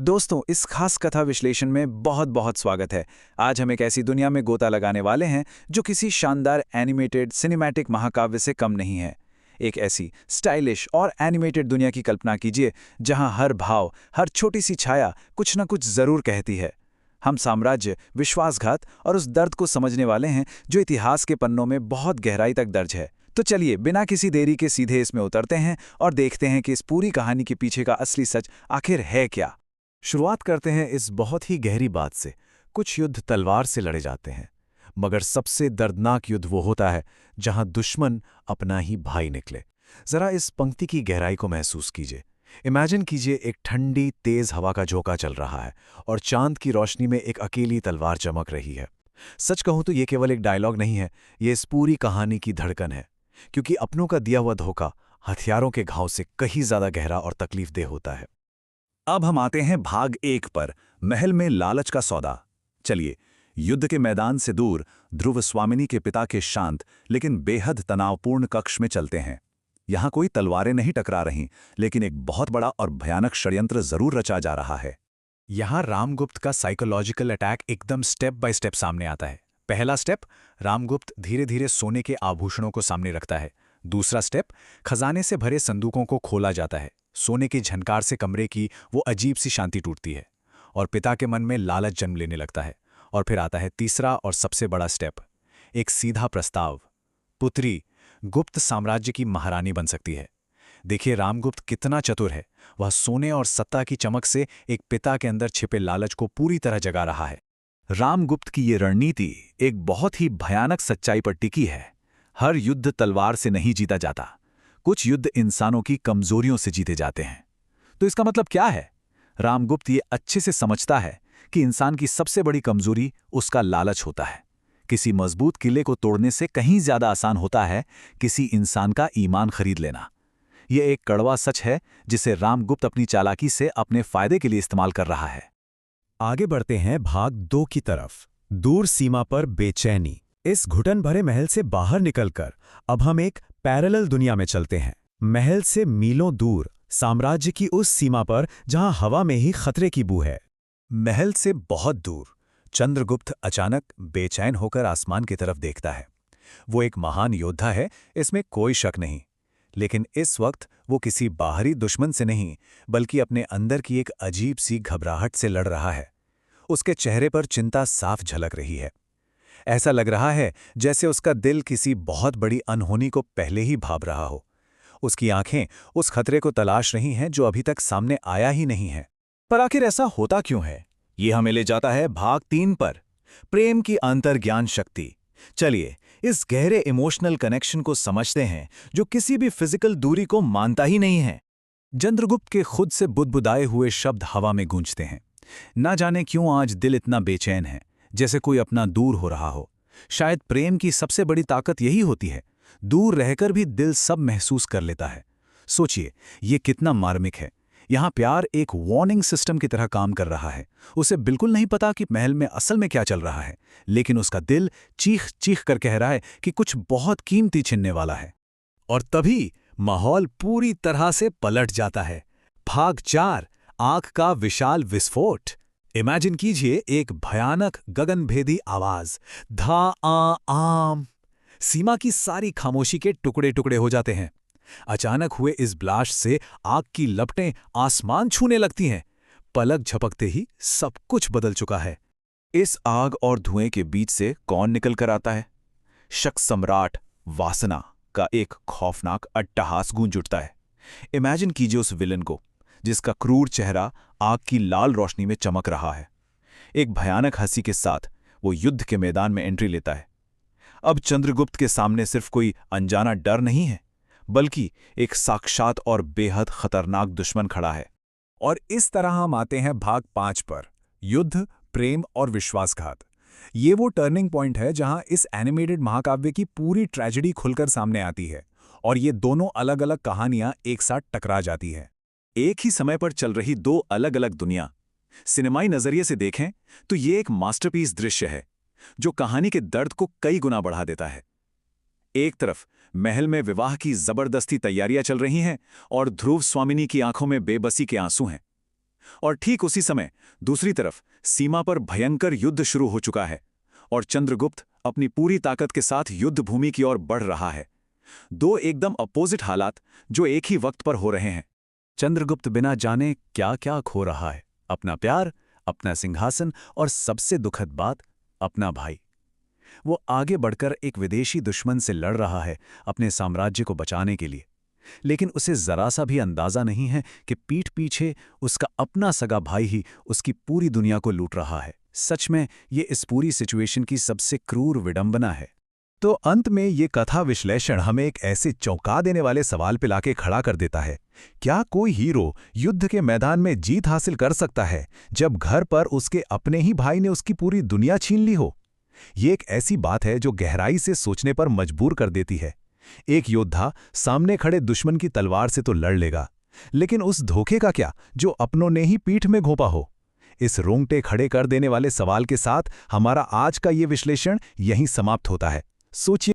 दोस्तों, इस खास कथा विश्लेषण में बहुत बहुत स्वागत है। आज हम एक ऐसी दुनिया में गोता लगाने वाले हैं जो किसी शानदार एनिमेटेड सिनेमैटिक महाकाव्य से कम नहीं है। एक ऐसी स्टाइलिश और एनिमेटेड दुनिया की कल्पना कीजिए जहां हर भाव, हर छोटी सी छाया कुछ न कुछ जरूर कहती है। हम साम्राज्य, विश्वासघात और उस दर्द को समझने वाले हैं जो इतिहास के पन्नों में बहुत गहराई तक दर्ज है। तो चलिए बिना किसी देरी के सीधे इसमें उतरते हैं और देखते हैं कि इस पूरी कहानी के पीछे का असली सच आखिर है क्या। शुरुआत करते हैं इस बहुत ही गहरी बात से। कुछ युद्ध तलवार से लड़े जाते हैं, मगर सबसे दर्दनाक युद्ध वो होता है जहां दुश्मन अपना ही भाई निकले। जरा इस पंक्ति की गहराई को महसूस कीजिए। इमेजिन कीजिए, एक ठंडी तेज हवा का झोंका चल रहा है और चांद की रोशनी में एक अकेली तलवार चमक रही है। सच कहूं तो ये केवल एक डायलॉग नहीं है, ये इस पूरी कहानी की धड़कन है, क्योंकि अपनों का दिया हुआ धोखा हथियारों के घाव से कहीं ज्यादा गहरा और तकलीफदेह होता है। अब हम आते हैं भाग 1 पर, महल में लालच का सौदा। चलिए, युद्ध के मैदान से दूर ध्रुव स्वामिनी के पिता के शांत लेकिन बेहद तनावपूर्ण कक्ष में चलते हैं। यहां कोई तलवारें नहीं टकरा रहीं, लेकिन एक बहुत बड़ा और भयानक षड्यंत्र जरूर रचा जा रहा है। यहाँ रामगुप्त का साइकोलॉजिकल अटैक एकदम स्टेप बाय स्टेप सामने आता है। पहला स्टेप, रामगुप्त धीरे धीरे सोने के आभूषणों को सामने रखता है। दूसरा स्टेप, खजाने से भरे संदूकों को खोला जाता है। सोने की झनकार से कमरे की वो अजीब सी शांति टूटती है और पिता के मन में लालच जन्म लेने लगता है। और फिर आता है तीसरा और सबसे बड़ा स्टेप, एक सीधा प्रस्ताव। पुत्री गुप्त साम्राज्य की महारानी बन सकती है। देखिए रामगुप्त कितना चतुर है। वह सोने और सत्ता की चमक से एक पिता के अंदर छिपे लालच को पूरी तरह जगा रहा है। रामगुप्त की ये रणनीति एक बहुत ही भयानक सच्चाई पर टिकी है। हर युद्ध तलवार से नहीं जीता जाता, कुछ युद्ध इंसानों की कमजोरियों से जीते जाते हैं। तो इसका मतलब क्या है? रामगुप्त ये अच्छे से समझता है कि इंसान की सबसे बड़ी कमजोरी उसका लालच होता है। किसी मजबूत किले को तोड़ने से कहीं ज्यादा आसान होता है किसी इंसान का ईमान खरीद लेना। यह एक कड़वा सच है जिसे रामगुप्त अपनी चालाकी से अपने फायदे के लिए इस्तेमाल कर रहा है। आगे बढ़ते हैं भाग 2 की तरफ। दूर सीमा पर बेचैनी। इस घुटन भरे महल से बाहर निकलकर अब हम एक पैरेलल दुनिया में चलते हैं। महल से मीलों दूर, साम्राज्य की उस सीमा पर जहां हवा में ही खतरे की बू है। महल से बहुत दूर चंद्रगुप्त अचानक बेचैन होकर आसमान की तरफ देखता है। वो एक महान योद्धा है, इसमें कोई शक नहीं, लेकिन इस वक्त वो किसी बाहरी दुश्मन से नहीं बल्कि अपने अंदर की एक अजीब सी घबराहट से लड़ रहा है। उसके चेहरे पर चिंता साफ झलक रही है। ऐसा लग रहा है जैसे उसका दिल किसी बहुत बड़ी अनहोनी को पहले ही भांप रहा हो। उसकी आंखें उस खतरे को तलाश रही हैं जो अभी तक सामने आया ही नहीं है। पर आखिर ऐसा होता क्यों है? ये हमें ले जाता है भाग 3 पर, प्रेम की अंतर्ज्ञान शक्ति। चलिए इस गहरे इमोशनल कनेक्शन को समझते हैं जो किसी भी फिजिकल दूरी को मानता ही नहीं है। चंद्रगुप्त के खुद से बुदबुदाए हुए शब्द हवा में गूंजते हैं। ना जाने क्यों आज दिल इतना बेचैन है, जैसे कोई अपना दूर हो रहा हो। शायद प्रेम की सबसे बड़ी ताकत यही होती है, दूर रहकर भी दिल सब महसूस कर लेता है। सोचिए ये कितना मार्मिक है। यहाँ प्यार एक वार्निंग सिस्टम की तरह काम कर रहा है। उसे बिल्कुल नहीं पता कि महल में असल में क्या चल रहा है, लेकिन उसका दिल चीख चीख कर कह रहा है कि कुछ बहुत कीमती छिनने वाला है। और तभी माहौल पूरी तरह से पलट जाता है। भाग 4, आंख का विशाल विस्फोट। इमेजिन कीजिए एक भयानक गगनभेदी आवाज, धा आ आम। सीमा की सारी खामोशी के टुकड़े टुकड़े हो जाते हैं। अचानक हुए इस ब्लास्ट से आग की लपटें आसमान छूने लगती हैं। पलक झपकते ही सब कुछ बदल चुका है। इस आग और धुएं के बीच से कौन निकल कर आता है? शक सम्राट वासना का एक खौफनाक अट्टहास गूंज उठता है। इमेजिन कीजिए उस विलन को जिसका क्रूर चेहरा आग की लाल रोशनी में चमक रहा है। एक भयानक हंसी के साथ वो युद्ध के मैदान में एंट्री लेता है। अब चंद्रगुप्त के सामने सिर्फ कोई अनजाना डर नहीं है, बल्कि एक साक्षात और बेहद खतरनाक दुश्मन खड़ा है। और इस तरह हम आते हैं भाग 5 पर, युद्ध, प्रेम और विश्वासघात। ये वो टर्निंग पॉइंट है जहां इस एनिमेटेड महाकाव्य की पूरी ट्रेजेडी खुलकर सामने आती है और ये दोनों अलग अलग कहानियां एक साथ टकरा जाती है। एक ही समय पर चल रही दो अलग अलग दुनिया। सिनेमाई नजरिए से देखें तो ये एक मास्टरपीस दृश्य है जो कहानी के दर्द को कई गुना बढ़ा देता है। एक तरफ महल में विवाह की जबरदस्ती तैयारियां चल रही हैं और ध्रुव स्वामिनी की आंखों में बेबसी के आंसू हैं। और ठीक उसी समय दूसरी तरफ सीमा पर भयंकर युद्ध शुरू हो चुका है और चंद्रगुप्त अपनी पूरी ताकत के साथ युद्ध भूमि की ओर बढ़ रहा है। दो एकदम अपोजिट हालात जो एक ही वक्त पर हो रहे हैं। चंद्रगुप्त बिना जाने क्या क्या खो रहा है, अपना प्यार, अपना सिंहासन और सबसे दुखद बात, अपना भाई। वो आगे बढ़कर एक विदेशी दुश्मन से लड़ रहा है अपने साम्राज्य को बचाने के लिए, लेकिन उसे जरा सा भी अंदाजा नहीं है कि पीठ पीछे उसका अपना सगा भाई ही उसकी पूरी दुनिया को लूट रहा है। सच में ये इस पूरी सिचुएशन की सबसे क्रूर विडंबना है। तो अंत में ये कथा विश्लेषण हमें एक ऐसे चौंका देने वाले सवाल पे लाके खड़ा कर देता है। क्या कोई हीरो युद्ध के मैदान में जीत हासिल कर सकता है जब घर पर उसके अपने ही भाई ने उसकी पूरी दुनिया छीन ली हो? ये एक ऐसी बात है जो गहराई से सोचने पर मजबूर कर देती है। एक योद्धा सामने खड़े दुश्मन की तलवार से तो लड़ लेगा, लेकिन उस धोखे का क्या जो अपनों ने ही पीठ में घोंपा हो? इस रोंगटे खड़े कर देने वाले सवाल के साथ हमारा आज का ये विश्लेषण यहीं समाप्त होता है। सोचिए।